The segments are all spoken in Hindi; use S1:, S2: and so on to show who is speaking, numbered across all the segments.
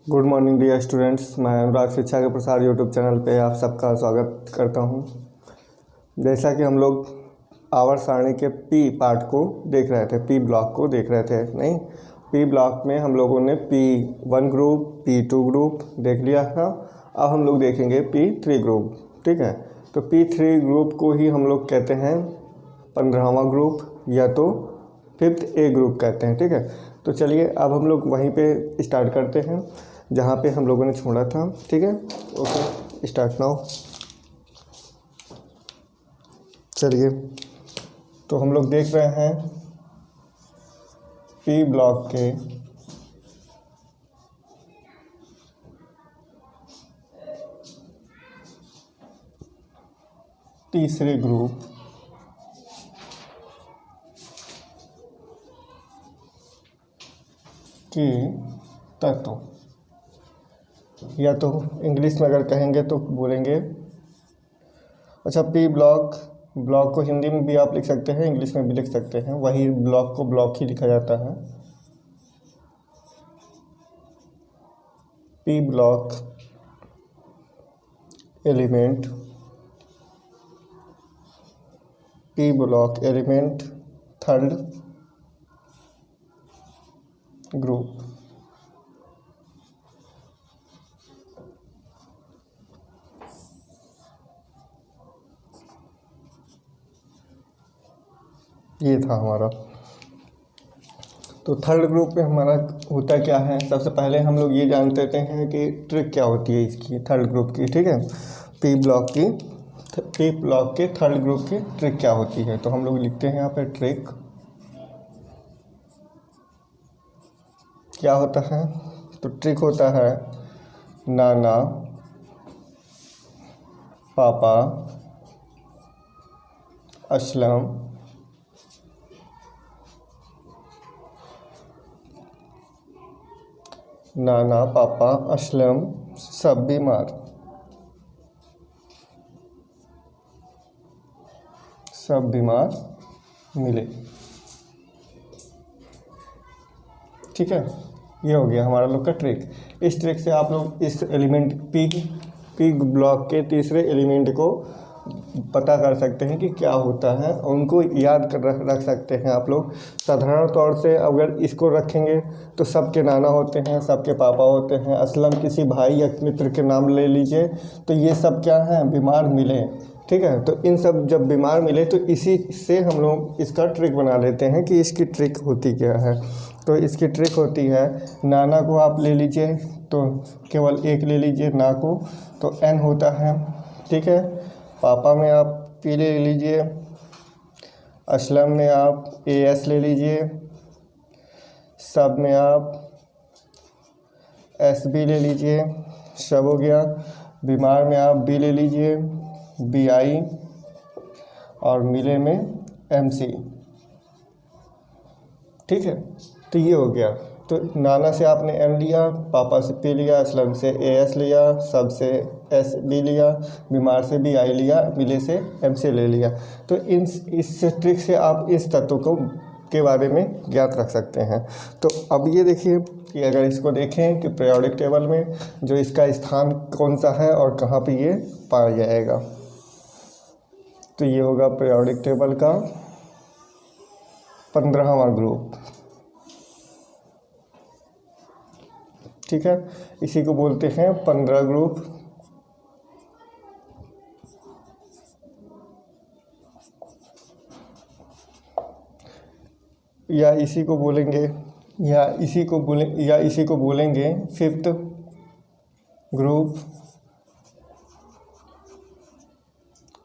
S1: Good morning dear students. मैं अनुराग शिक्षा के प्रसार यूट्यूब चैनल पे आप सबका स्वागत करता हूं। जैसा कि हम लोग आवर्त सारणी के पी पार्ट को देख रहे थे, पी ब्लॉक को देख रहे थे, नहीं, पी ब्लॉक में हम लोगों ने P1 ग्रुप, P2 ग्रुप देख लिया था। अब हम लोग देखेंगे P3 ग्रुप। ठीक है, तो P3 ग्रुप को ही हम लोग कहते हैं 15वां ग्रुप या तो 5th A ग्रुप कहते हैं। ठीक है, तो चलिए अब हम लोग वहीं पे स्टार्ट करते हैं जहाँ पे हम लोगों ने छोड़ा था। ठीक है, ओके, स्टार्ट नाउ। चलिए, तो हम लोग देख रहे हैं पी ब्लॉक के तीसरे ग्रुप के तत्व, या तो इंग्लिश में अगर कहेंगे तो बोलेंगे, अच्छा, पी ब्लॉक, ब्लॉक को हिंदी में भी आप लिख सकते हैं, इंग्लिश में भी लिख सकते हैं, वही ब्लॉक को ब्लॉक ही लिखा जाता है। P block element, P block element third group. ये था हमारा। तो थर्ड ग्रुप में हमारा होता क्या है, सबसे पहले हम लोग ये जान लेते हैं कि ट्रिक क्या होती है इसकी, थर्ड ग्रुप की। ठीक है, पी ब्लॉक के थर्ड ग्रुप की ट्रिक क्या होती है, तो हम लोग लिखते हैं यहाँ पे ट्रिक क्या होता है। तो ट्रिक होता है नाना, पापा, असलम, नाना, पापा, असलम सब बीमार, सब बीमार मिले। ठीक है, ये हो गया हमारा लोग का ट्रिक। इस ट्रिक से आप लोग इस एलिमेंट पी ब्लॉक के तीसरे एलिमेंट को पता कर सकते हैं कि क्या होता है, उनको याद कर रख सकते हैं आप लोग। साधारण तौर से अगर इसको रखेंगे तो सबके नाना होते हैं, सबके पापा होते हैं, असलम किसी भाई या मित्र के नाम ले लीजिए, तो ये सब क्या हैं, बीमार मिले। ठीक है, तो इन सब जब बीमार मिले तो इसी से हम लोग इसका ट्रिक बना लेते हैं कि इसकी ट्रिक होती क्या है। तो इसकी ट्रिक होती है, नाना को आप ले लीजिए तो केवल एक ले लीजिए, ना को तो n होता है। ठीक है, पापा में आप P ले लीजिए, असलम में आप AS ले लीजिए, सब में आप SB ले लीजिए, सब हो गया। बीमार में आप B ले लीजिए, BI, और मिले में MC। ठीक है, तो ये हो गया। तो नाना से आपने M लिया, पापा से P लिया, असलम से AS लिया, सब से SB लिया, बीमार से BI लिया, मिले से MC ले लिया। तो इस ट्रिक से आप इस तत्व को के बारे में ज्ञात रख सकते हैं। तो अब ये देखिए कि अगर इसको देखें कि पीरियोडिक टेबल में जो इसका स्थान कौन सा है और कहाँ पे ये पाया जाएगा, तो ये होगा पीरियोडिक टेबल का 15वां ग्रुप। ठीक है, इसी को बोलते हैं 15 ग्रुप, या इसी को बोलेंगे 5th ग्रुप।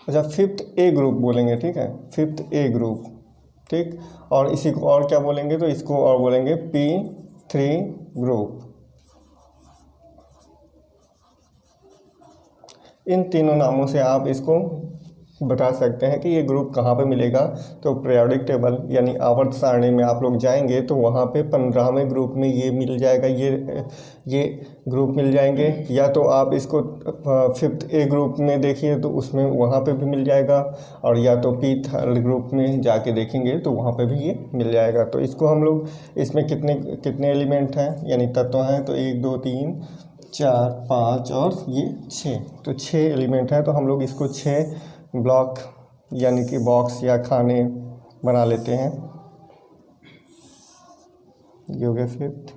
S1: अच्छा, 5th A ग्रुप बोलेंगे। ठीक है, 5th A ग्रुप। ठीक, और इसी को और क्या बोलेंगे, तो इसको और बोलेंगे P3 ग्रुप। इन तीनों नामों से आप इसको बता सकते हैं कि ये ग्रुप कहाँ पे मिलेगा। तो पीरियोडिक टेबल यानी आवर्त सारणी में आप लोग जाएंगे तो वहाँ पे 15वें ग्रुप में ये मिल जाएगा, ये ग्रुप मिल जाएंगे। या तो आप इसको 5th ए ग्रुप में देखिए तो उसमें वहाँ पे भी मिल जाएगा, और या तो पी थर्ड ग्रुप में जाके देखेंगे तो वहाँ पे भी ये मिल जाएगा। तो इसको हम लोग, इसमें कितने कितने एलिमेंट हैं यानी तत्व हैं, तो 1 2 3 4 5 और ये 6, तो 6 एलिमेंट हैं। तो हम लोग इसको 6 ब्लॉक यानी कि बॉक्स या खाने बना लेते हैं। ये हो गया 5th।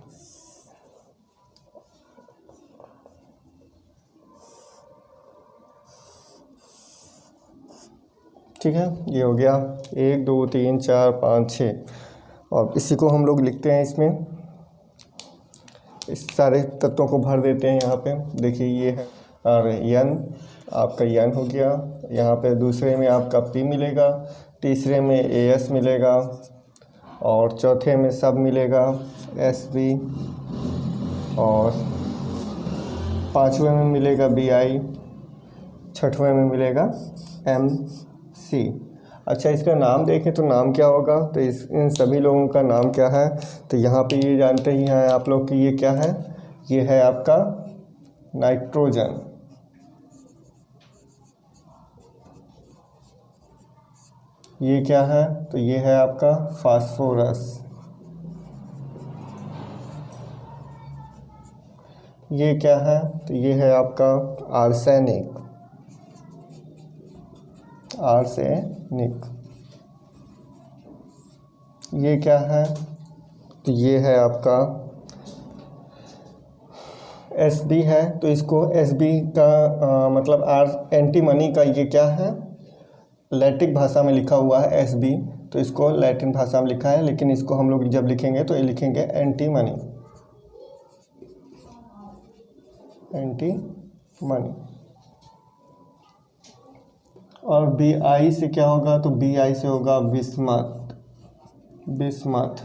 S1: ठीक है, ये हो गया 1 2 3 4 5 6, और इसी को हम लोग लिखते हैं इसमें, इस सारे तत्वों को भर देते हैं यहाँ पे। देखिए ये है, और n आपका n हो गया, यहाँ पे दूसरे में आपका p मिलेगा, तीसरे में as मिलेगा, और चौथे में सब मिलेगा sb, और पाँचवें में मिलेगा bi, छठवें में मिलेगा mc। अच्छा, इसका नाम देखें तो नाम क्या होगा, तो इन सभी लोगों का नाम क्या है, तो यहाँ पे ये जानते ही हैं आप लोग कि ये क्या है, ये है आपका नाइट्रोजन। ये क्या है, तो ये है आपका फास्फोरस। ये क्या है, तो ये है आपका आर्सेनिक, आर्सेनिक। ये क्या है, तो ये है आपका Sb है, तो इसको Sb का मतलब एंटीमनी का ये क्या है, लैटिन भाषा में लिखा हुआ है Sb, तो इसको लैटिन भाषा में लिखा है, लेकिन इसको हम लोग जब लिखेंगे तो ये लिखेंगे एंटीमनी, एंटीमनी। और Bi से क्या होगा, तो Bi से होगा बिस्मथ, बिस्मथ।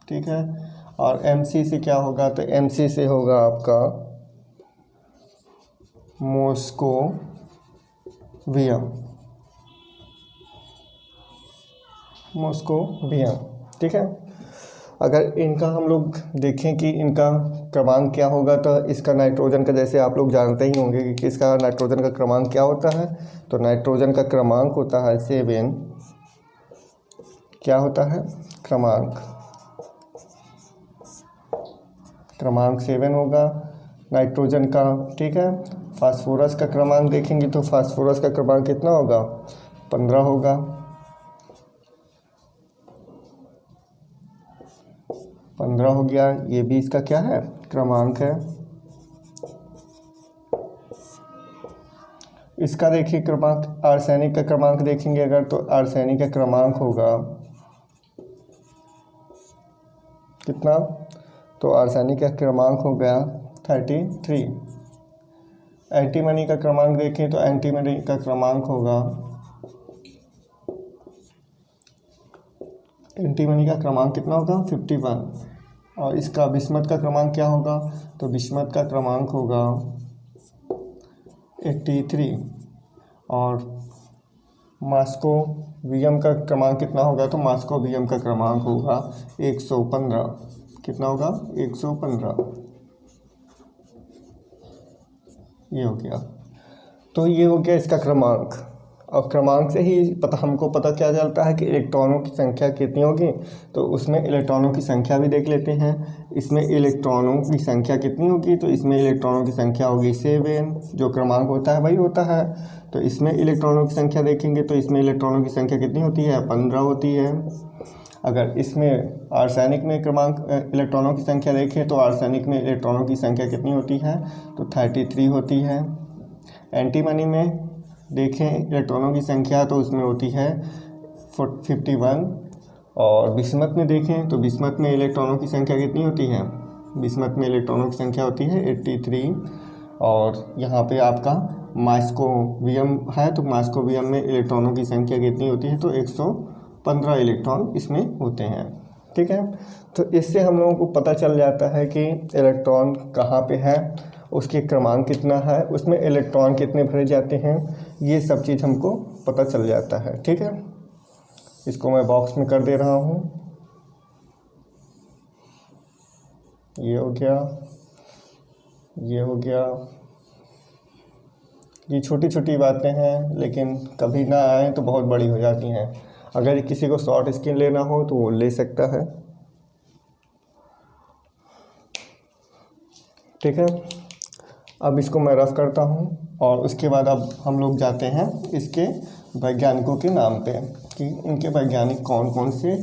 S1: ठीक है, और Mc से क्या होगा, तो Mc से होगा आपका मॉस्कोवियम, मॉस्कोवियम। ठीक है, अगर इनका हम लोग देखें कि इनका क्रमांक क्या होगा, तो इसका नाइट्रोजन का जैसे आप लोग जानते ही होंगे कि इसका नाइट्रोजन का क्रमांक क्या होता है, तो नाइट्रोजन का क्रमांक होता है 7। क्या होता है, क्रमांक 7 होगा नाइट्रोजन का। ठीक है, फास्फोरस का क्रमांक देखेंगे तो फास्फोरस का क्रमांक कितना होगा, 15 होगा, 15 हो गया। ये भी इसका क्या है, क्रमांक है। इसका देखिए क्रमांक, आर्सेनिक का क्रमांक देखेंगे अगर, तो आर्सेनिक का क्रमांक होगा कितना, तो आर्सेनिक का क्रमांक हो गया 33। एंटीमनी का क्रमांक देखें तो एंटीमनी का क्रमांक होगा, एंटीमनी का क्रमांक कितना होगा, 51। और इसका बिस्मथ का क्रमांक क्या होगा, तो बिस्मथ का क्रमांक होगा 83। और मॉस्कोवियम का क्रमांक कितना होगा, तो मॉस्कोवियम का क्रमांक होगा 115। कितना होगा, 115। ये हो गया, तो ये हो गया इसका क्रमांक। और क्रमांक से ही हमको पता क्या चलता है कि इलेक्ट्रॉनों की संख्या कितनी होगी, तो उसमें इलेक्ट्रॉनों की संख्या भी देख लेते हैं। इसमें इलेक्ट्रॉनों की संख्या कितनी होगी, तो इसमें इलेक्ट्रॉनों की संख्या होगी 7, जो क्रमांक होता है वही होता है। तो इसमें इलेक्ट्रॉनों की संख्या देखेंगे तो इसमें इलेक्ट्रॉनों की संख्या कितनी होती है, 15 होती है। अगर इसमें आर्सेनिक में क्रमांक इलेक्ट्रॉनों की संख्या देखें तो आर्सेनिक में इलेक्ट्रॉनों की संख्या कितनी होती है, तो 33 होती है। एंटीमनी में देखें इलेक्ट्रॉनों की संख्या तो उसमें होती है 51। और बिस्मथ में देखें तो बिस्मथ में इलेक्ट्रॉनों की संख्या कितनी होती है, बिस्मथ में इलेक्ट्रॉनों की संख्या होती है 83। और यहाँ पे आपका मॉस्कोवियम है, तो मॉस्कोवियम में इलेक्ट्रॉनों की संख्या कितनी होती है, तो 115 इलेक्ट्रॉन इसमें होते हैं। ठीक है, तो इससे हम लोगों को पता चल जाता है कि इलेक्ट्रॉन कहाँ पे है। उसके क्रमांक कितना है, उसमें इलेक्ट्रॉन कितने भरे जाते हैं, ये सब चीज़ हमको पता चल जाता है। ठीक है, इसको मैं बॉक्स में कर दे रहा हूँ। ये हो गया, ये हो गया। ये छोटी छोटी बातें हैं, लेकिन कभी ना आए तो बहुत बड़ी हो जाती हैं। अगर किसी को शॉर्ट स्क्रीन लेना हो तो वो ले सकता है। ठीक है, अब इसको मैं रफ करता हूँ और उसके बाद अब हम लोग जाते हैं इसके वैज्ञानिकों के नाम पे कि इनके वैज्ञानिक कौन कौन से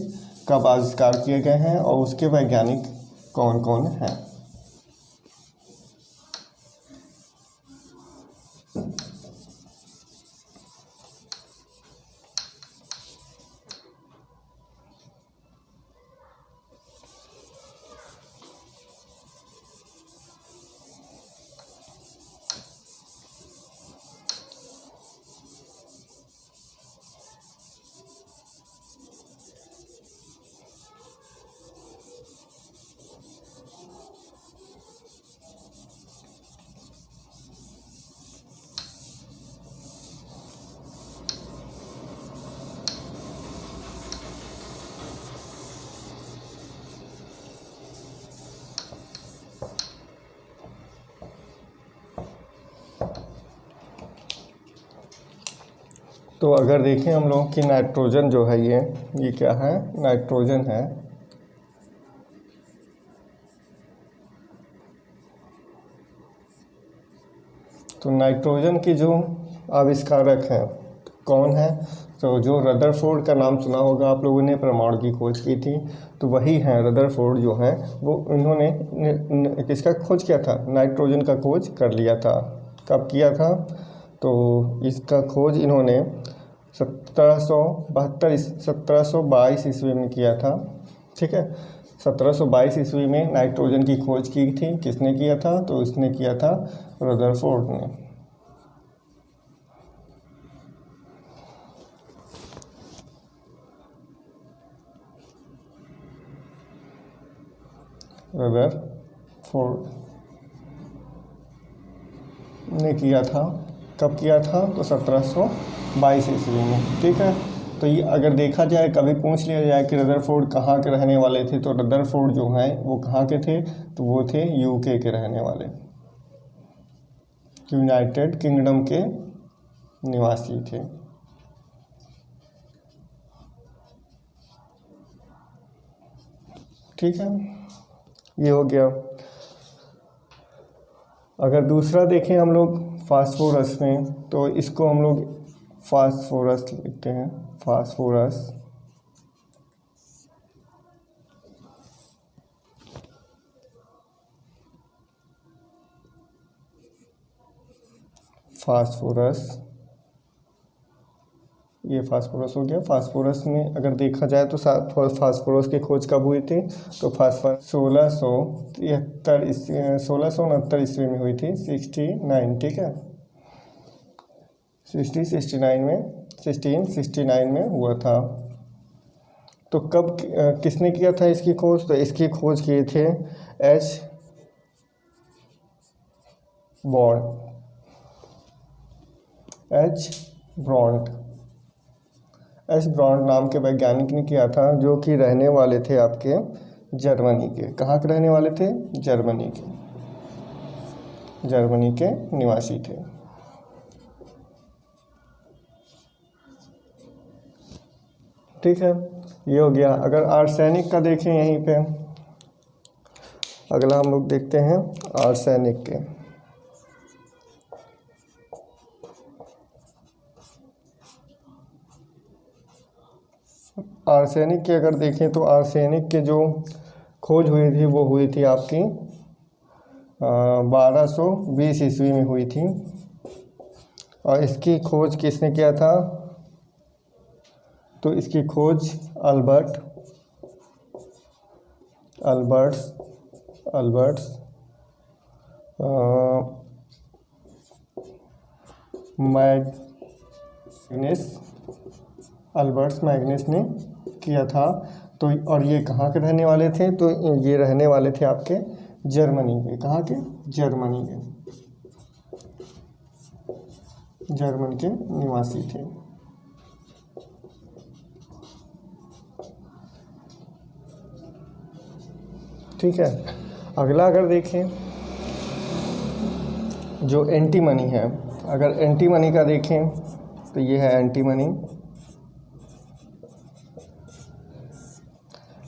S1: कब आविष्कार किए गए हैं और उसके वैज्ञानिक कौन कौन हैं। तो अगर देखें हम लोग कि नाइट्रोजन जो है ये क्या है, नाइट्रोजन है। तो नाइट्रोजन की जो आविष्कारक हैं कौन है, तो जो रदरफोर्ड का नाम सुना होगा आप लोगों ने, परमाणु की खोज की थी, तो वही हैं रदरफोर्ड जो हैं वो। इन्होंने किसका खोज किया था, नाइट्रोजन का खोज कर लिया था। कब किया था, तो इसका खोज इन्होंने 1722 ईस्वी में किया था। ठीक है, 1722 ईस्वी में नाइट्रोजन की खोज की थी। किसने किया था, तो इसने किया था रदरफोर्ड ने। रदरफोर्ड ने किया था। कब किया था, तो 1722 ईस्वी में। ठीक है, तो ये अगर देखा जाए, कभी पूछ लिया जाए कि रदरफोर्ड कहाँ के रहने वाले थे, तो रदरफोर्ड जो हैं वो कहाँ के थे, तो वो थे यूके के रहने वाले, यूनाइटेड किंगडम के निवासी थे। ठीक है, ये हो गया। अगर दूसरा देखें हम लोग फास्फोरस में, तो इसको हम लोग फास्फोरस लिखते हैं, फास्फोरस। फास्फोरस, ये फास्फोरस हो गया। फास्फोरस में अगर देखा जाए तो फास्फोरस की खोज कब हुई थी, तो फास्फोरस 1669 ईस्वी में हुई थी, 69। ठीक है, 1669 में हुआ था। तो कब किसने किया था इसकी खोज, तो इसकी खोज किए थे एच ब्रॉन्ड नाम के वैज्ञानिक ने किया था, जो कि रहने वाले थे आपके जर्मनी के। कहाँ के रहने वाले थे, जर्मनी के निवासी थे। ठीक है, ये हो गया। अगर आर्सेनिक का देखें यहीं पे, अगला हम लोग देखते हैं आर्सेनिक के। आर्सेनिक के अगर देखें तो आर्सेनिक के जो खोज हुई थी वो हुई थी आपकी 1220 ईस्वी में हुई थी। और इसकी खोज किसने किया था, तो इसकी खोज अल्बर्ट मैग्नस ने किया था। तो और ये कहाँ के रहने वाले थे, तो ये रहने वाले थे आपके जर्मनी के। कहाँ के, जर्मनी के। जर्मन के निवासी थे। ठीक है, अगला अगर देखें जो एंटी मनी है, अगर एंटी मनी का देखें तो ये है एंटी मनी।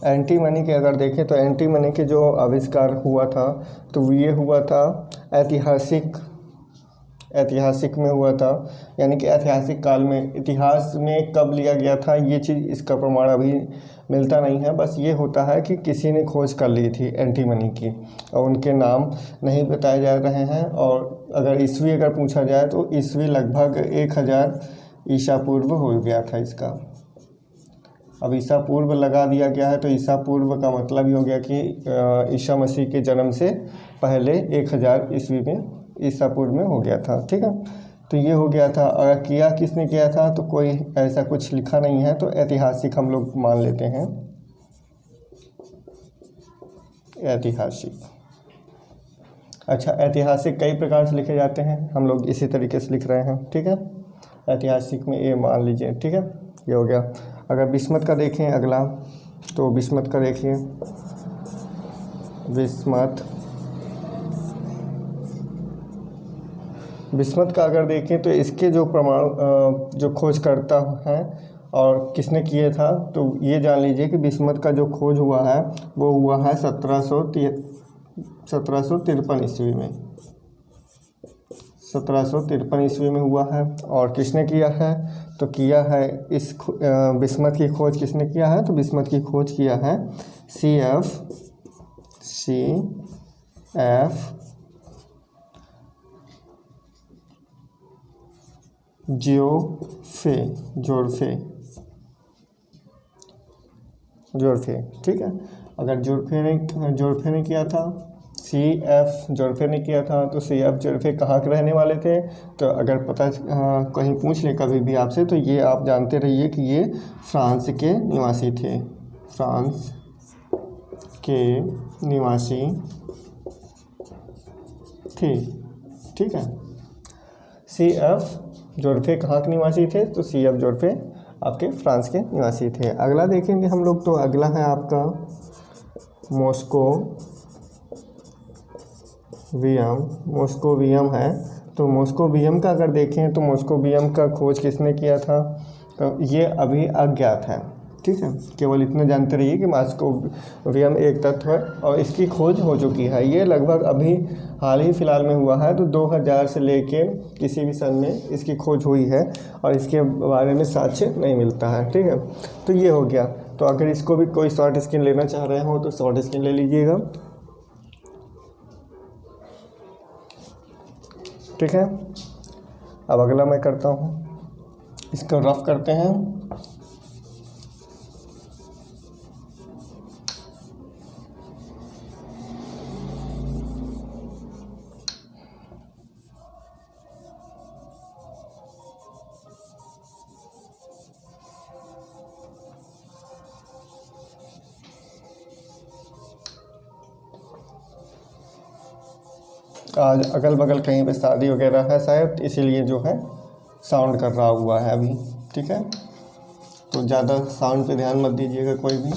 S1: एंटी मनी के अगर देखें तो एंटी मनी के जो आविष्कार हुआ था तो ये हुआ था ऐतिहासिक में हुआ था, यानी कि ऐतिहासिक काल में। इतिहास में कब लिया गया था ये चीज़, इसका प्रमाण अभी मिलता नहीं है। बस ये होता है कि किसी ने खोज कर ली थी एंटी मनी की, और उनके नाम नहीं बताए जा रहे हैं। और अगर ईस्वी अगर पूछा जाए तो ईस्वी लगभग 1000 ईसा पूर्व हो गया था इसका। अब ईसा पूर्व लगा दिया गया है तो ईसा पूर्व का मतलब ही हो गया कि ईसा मसीह के जन्म से पहले 1000 ईस्वी में, ईसा पूर्व में हो गया था। ठीक है, तो ये हो गया था। अगर किया किसने किया था तो कोई ऐसा कुछ लिखा नहीं है, तो ऐतिहासिक हम लोग मान लेते हैं, ऐतिहासिक। अच्छा, ऐतिहासिक कई प्रकार से लिखे जाते हैं, हम लोग इसी तरीके से लिख रहे हैं। ठीक है, ऐतिहासिक में ये मान लीजिए। ठीक है, ये हो गया। अगर बिस्मत का देखें अगला, तो बिस्मत का देखिए, बिस्मत का अगर देखें तो इसके जो प्रमाण जो खोजकर्ता हैं और किसने किए था, तो ये जान लीजिए कि बिस्मत का जो खोज हुआ है वो हुआ है 1753 ईस्वी में। 1753 ईस्वी में हुआ है। और किसने किया है, तो किया है इस बिस्मत की खोज किसने किया है, तो बिस्मत की खोज किया है CF जोरफे। ठीक है, अगर जोरफे ने किया था, CF जोरफे ने किया था, तो CF जोरफे कहाँ के रहने वाले थे, तो अगर पता कहीं पूछ ले कभी भी आपसे तो ये आप जानते रहिए कि ये फ्रांस के निवासी थे, फ्रांस के निवासी थे। ठीक है, CF जोरफे कहाँ के निवासी थे, तो CF जोरफे आपके फ्रांस के निवासी थे। अगला देखेंगे हम लोग, तो अगला है आपका मॉस्कोवियम है। तो मॉस्कोवियम का अगर देखें तो मॉस्कोवियम का खोज किसने किया था, तो ये अभी अज्ञात है। ठीक है, केवल इतना जानते रहिए कि मॉस्कोवियम एक तत्व है और इसकी खोज हो चुकी है। ये लगभग अभी हाल ही फिलहाल में हुआ है, तो 2000 से लेके किसी भी सन में इसकी खोज हुई है और इसके बारे में साक्ष्य नहीं मिलता है। ठीक है, तो ये हो गया। तो अगर इसको भी कोई शॉर्ट स्क्रीन लेना चाह रहे हो तो शॉर्ट स्क्रीन ले लीजिएगा। ठीक है, अब अगला मैं करता हूँ, इसको रफ करते हैं। आज अगल बगल कहीं पे शादी वगैरह है शायद, इसीलिए जो है साउंड कर रहा हुआ है अभी। ठीक है, तो ज़्यादा साउंड पे ध्यान मत दीजिएगा कोई भी।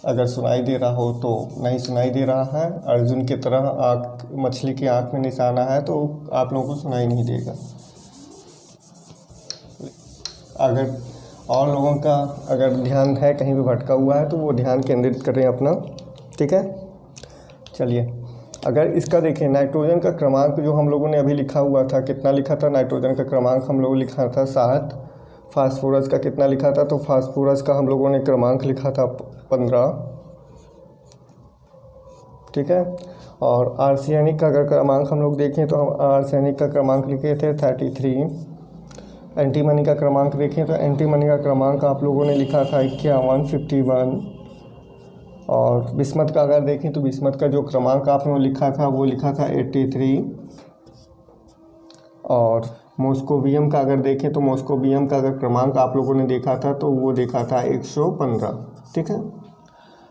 S1: अगर सुनाई दे रहा हो तो नहीं सुनाई दे रहा है, अर्जुन की तरह आँख, मछली की आँख में निशाना है, तो आप लोगों को सुनाई नहीं देगा। अगर और लोगों का अगर ध्यान है कहीं भी भटका हुआ है तो वो ध्यान केंद्रित करें अपना। ठीक है, चलिए अगर इसका देखें, नाइट्रोजन का क्रमांक जो हम लोगों ने अभी लिखा हुआ था, कितना लिखा था नाइट्रोजन का क्रमांक, हम लोगों लिखा था 7। फास्फोरस का कितना लिखा था, तो फास्फोरस का हम लोगों ने क्रमांक लिखा था 15। ठीक है, और आर्सेनिक का अगर क्रमांक हम लोग देखें तो हम आर्सेनिक का क्रमांक लिखे थे 33। एंटीमनी का क्रमांक देखें तो एंटीमनी का क्रमांक आप लोगों ने लिखा था 51। और बिस्मत का अगर देखें तो बिस्मत का जो क्रमांक आपने लिखा था वो लिखा था 83। और मॉस्कोवियम का अगर देखें तो मॉस्कोवियम का अगर क्रमांक आप लोगों ने देखा था तो वो देखा था 115। ठीक है,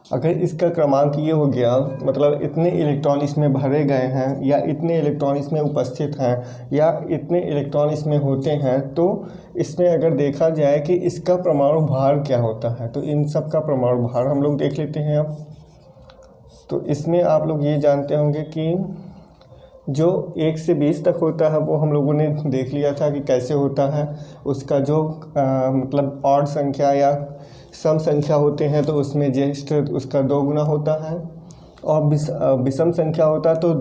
S1: अगर इसका क्रमांक ये हो गया, मतलब इतने इलेक्ट्रॉन इसमें भरे गए हैं या इतने इलेक्ट्रॉन इसमें उपस्थित हैं या इतने इलेक्ट्रॉन इसमें होते हैं, तो इसमें अगर देखा जाए कि इसका परमाणु भार क्या होता है, तो इन सब का परमाणु भार हम लोग देख लेते हैं अब। तो इसमें आप लोग ये जानते होंगे कि जो 1 से 20 तक होता है वो हम लोगों ने देख लिया था कि कैसे होता है। उसका जो मतलब ऑड संख्या या सम संख्या होते हैं तो उसमें ज्येष्ठ उसका 2 गुना होता है, और विषम संख्या होता है तो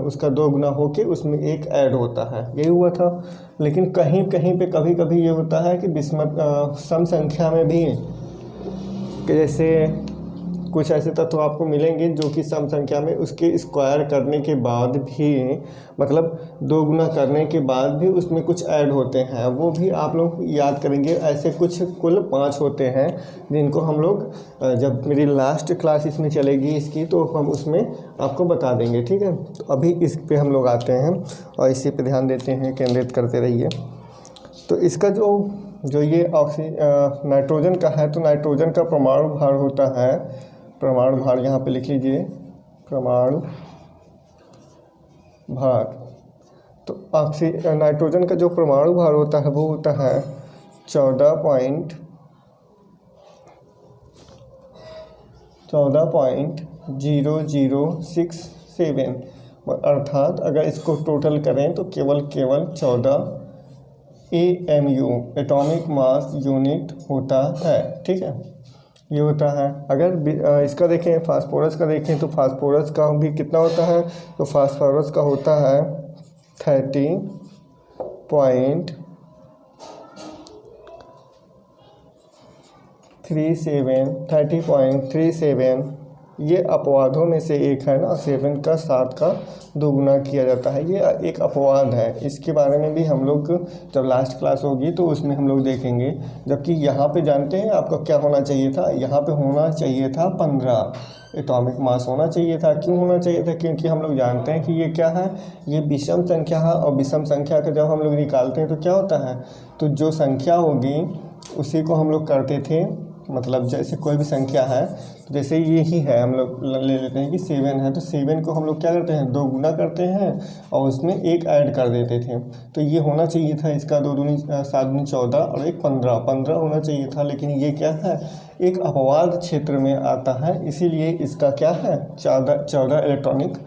S1: उसका 2 गुना होके उसमें 1 ऐड होता है, यही हुआ था। लेकिन कहीं कहीं पे कभी कभी ये होता है कि सम संख्या में भी, कि जैसे कुछ ऐसे तत्व आपको मिलेंगे जो कि सम संख्या में उसके स्क्वायर करने के बाद भी, मतलब 2 गुना करने के बाद भी उसमें कुछ ऐड होते हैं, वो भी आप लोग याद करेंगे। ऐसे कुछ कुल 5 होते हैं जिनको हम लोग जब मेरी लास्ट क्लास इसमें चलेगी इसकी तो हम उसमें आपको बता देंगे, ठीक है। तो अभी इस पे हम लोग आते हैं और इसी पे ध्यान देते हैं, केंद्रित करते रहिए। तो इसका जो ये नाइट्रोजन का है, तो नाइट्रोजन का परमाणु भार होता है, परमाणु भार यहाँ पे लिख लीजिए, परमाणु भार। तो नाइट्रोजन का जो परमाणु भार होता है वो होता है 14.0067, अर्थात अगर इसको टोटल करें तो केवल 14 AMU एटॉमिक मास यूनिट होता है, ठीक है, ये होता है। अगर इसका देखें, फास्फोरस का देखें, तो फास्फोरस का भी कितना होता है, तो फास्फोरस का होता है 30.37। ये अपवादों में से एक है ना, 7 का 7 का 2 गुना किया जाता है, ये एक अपवाद है। इसके बारे में भी हम लोग जब लास्ट क्लास होगी तो उसमें हम लोग देखेंगे। जबकि यहाँ पे जानते हैं आपका क्या होना चाहिए था, यहाँ पे होना चाहिए था 15 एटॉमिक मास होना चाहिए था। क्यों होना चाहिए था, क्योंकि हम लोग जानते हैं कि ये क्या है, ये विषम संख्या है, और विषम संख्या का जब हम लोग निकालते हैं तो क्या होता है, तो जो संख्या होगी उसी को हम लोग करते थे, मतलब जैसे कोई भी संख्या है, तो जैसे ये ही है, हम लोग ले लेते हैं कि 7 है, तो 7 को हम लोग क्या करते हैं, 2 गुना करते हैं और उसमें 1 ऐड कर देते थे। तो ये होना चाहिए था इसका 2 दूनी 7 दूनी 14 और 1 15 होना चाहिए था। लेकिन ये क्या है, एक अपवाद क्षेत्र में आता है, इसीलिए इसका क्या है 14 इलेक्ट्रॉनिक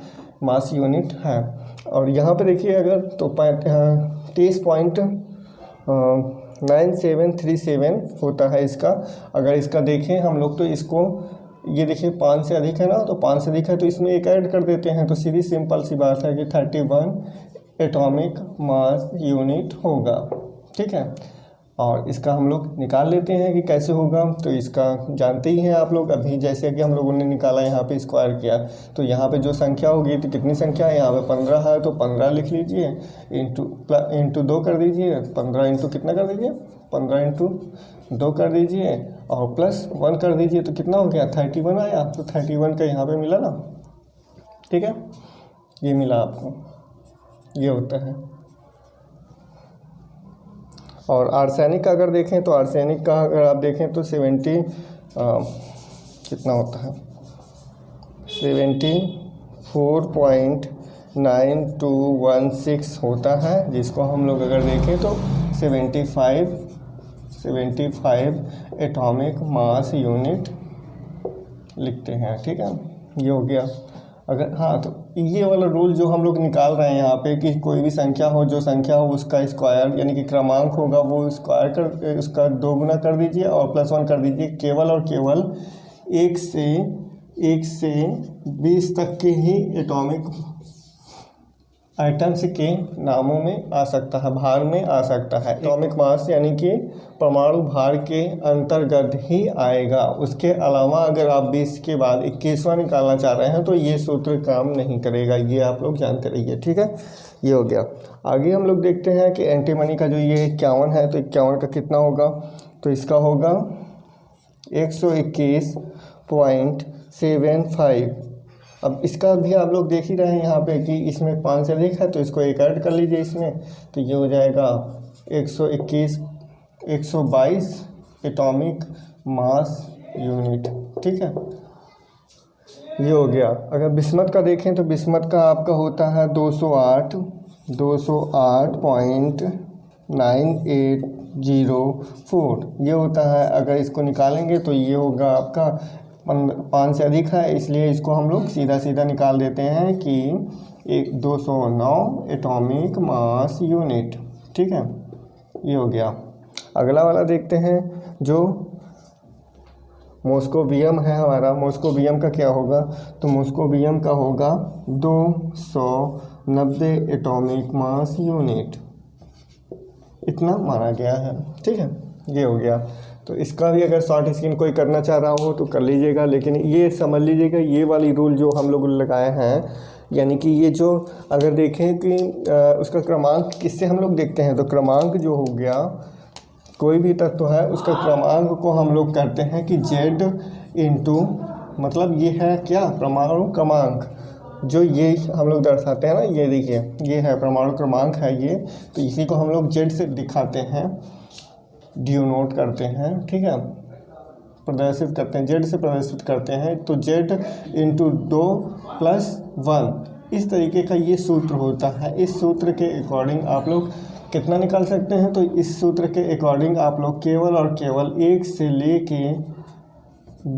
S1: मास यूनिट है। और यहाँ पर देखिए अगर तो 30.9737 होता है इसका। अगर इसका देखें हम लोग तो इसको, ये देखिए 5 से अधिक है ना, तो 5 से अधिक है तो इसमें 1 ऐड कर देते हैं, तो सीधी सिंपल सी बात है कि 31 एटॉमिक मास यूनिट होगा, ठीक है। और इसका हम लोग निकाल लेते हैं कि कैसे होगा। तो इसका जानते ही हैं आप लोग, अभी जैसे कि हम लोगों ने निकाला, यहाँ पे स्क्वायर किया, तो यहाँ पे जो संख्या होगी तो कितनी संख्या है, यहाँ पे 15 है तो 15 लिख लीजिए, इंटू 2 कर दीजिए, 15 इंटू कितना कर दीजिए, 15 इंटू 2 कर दीजिए और प्लस 1 कर दीजिए, तो कितना हो गया 31 आया। तो 31 का यहाँ पे मिला ना, ठीक है, ये मिला आपको, ये होता है। और आर्सेनिक का अगर देखें तो आर्सेनिक का अगर आप देखें तो कितना होता है, 74.9216 होता है, जिसको हम लोग अगर देखें तो 75 एटॉमिक मास यूनिट लिखते हैं, ठीक है, ये हो गया। अगर हाँ, तो ये वाला रूल जो हम लोग निकाल रहे हैं यहाँ पे कि कोई भी संख्या हो, जो संख्या हो उसका स्क्वायर यानी कि क्रमांक होगा वो स्क्वायर कर उसका 2 गुना कर दीजिए और +1 कर दीजिए। केवल और केवल 1 से 20 तक के ही एटॉमिक आइटम्स के नामों में आ सकता है, भार में आ सकता है। एटॉमिक मास यानी कि परमाणु भार के अंतर्गत ही आएगा। उसके अलावा अगर आप 20 के बाद 21वां निकालना चाह रहे हैं तो ये सूत्र काम नहीं करेगा, ये आप लोग जानते रहिए, ठीक है। ये हो गया। आगे हम लोग देखते हैं कि एंटीमनी का जो ये 51 है, तो 51 का कितना होगा, तो इसका होगा 121.75। अब इसका भी आप लोग देख ही रहे हैं यहाँ पे कि इसमें 5 से अधिक है, तो इसको 1 ऐड कर लीजिए इसमें, तो ये हो जाएगा 122 एटॉमिक मास यूनिट, ठीक है। ये हो गया। अगर बिस्मथ का देखें तो बिस्मथ का आपका होता है 208.9804 ये होता है। अगर इसको निकालेंगे तो ये होगा आपका 5 से अधिक है, इसलिए इसको हम लोग सीधा सीधा निकाल देते हैं कि 209 एटॉमिक मास यूनिट। ठीक है, ये हो गया। अगला वाला देखते हैं जो मॉस्कोवियम है हमारा। मॉस्कोवियम का क्या होगा, तो मॉस्कोवियम का होगा 290 एटॉमिक मास यूनिट, इतना माना गया है। ठीक है, ये हो गया। तो इसका भी अगर शॉर्ट स्किन कोई करना चाह रहा हो तो कर लीजिएगा, लेकिन ये समझ लीजिएगा ये वाली रूल जो हम लोग लगाए हैं, यानी कि ये जो अगर देखें कि उसका क्रमांक किससे हम लोग देखते हैं, तो क्रमांक जो हो गया कोई भी तत्व है उसका क्रमांक को हम लोग करते हैं कि Z इंटू, मतलब ये है क्या, परमाणु क्रमांक, जो ये हम लोग दर्शाते हैं ना, ये देखिए ये है परमाणु क्रमांक है ये, तो इसी को हम लोग Z से दिखाते हैं, डिनोट करते हैं। ठीक है, प्रदर्शित करते हैं, Z से प्रदर्शित करते हैं। तो Z इंटू 2 + 1 इस तरीके का ये सूत्र होता है। इस सूत्र के अकॉर्डिंग आप लोग कितना निकाल सकते हैं, तो इस सूत्र के अकॉर्डिंग आप लोग केवल और केवल 1 से लेके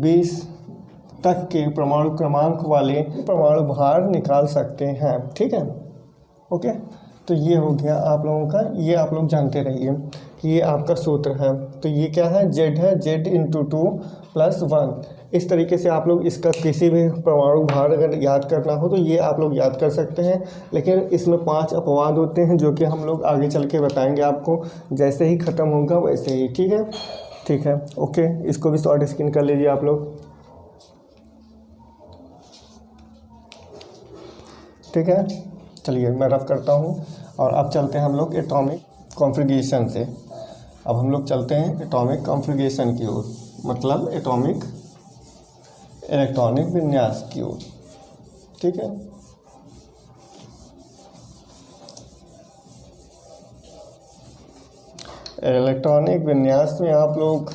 S1: 20 तक के परमाणु क्रमांक वाले परमाणु भार निकाल सकते हैं। ठीक है, ओके। तो ये हो गया आप लोगों का, ये आप लोग जानते रहिए कि ये आपका सूत्र है। तो ये क्या है, Z है, Z इंटू 2 + 1। इस तरीके से आप लोग इसका किसी भी परमाणु भार अगर याद करना हो तो ये आप लोग याद कर सकते हैं, लेकिन इसमें 5 अपवाद होते हैं जो कि हम लोग आगे चल के बताएंगे आपको, जैसे ही ख़त्म होगा वैसे ही। ठीक है, ठीक है, ओके। इसको भी शॉर्ट स्क्रीन कर लीजिए आप लोग। ठीक है, चलिए मैं रफ करता हूँ और अब चलते हैं हम लोग एटॉमिक कॉन्फ़िगरेशन से। अब हम लोग चलते हैं एटॉमिक कॉन्फ़िगरेशन की ओर, मतलब एटॉमिक इलेक्ट्रॉनिक विन्यास की ओर। ठीक है, इलेक्ट्रॉनिक विन्यास में आप लोग,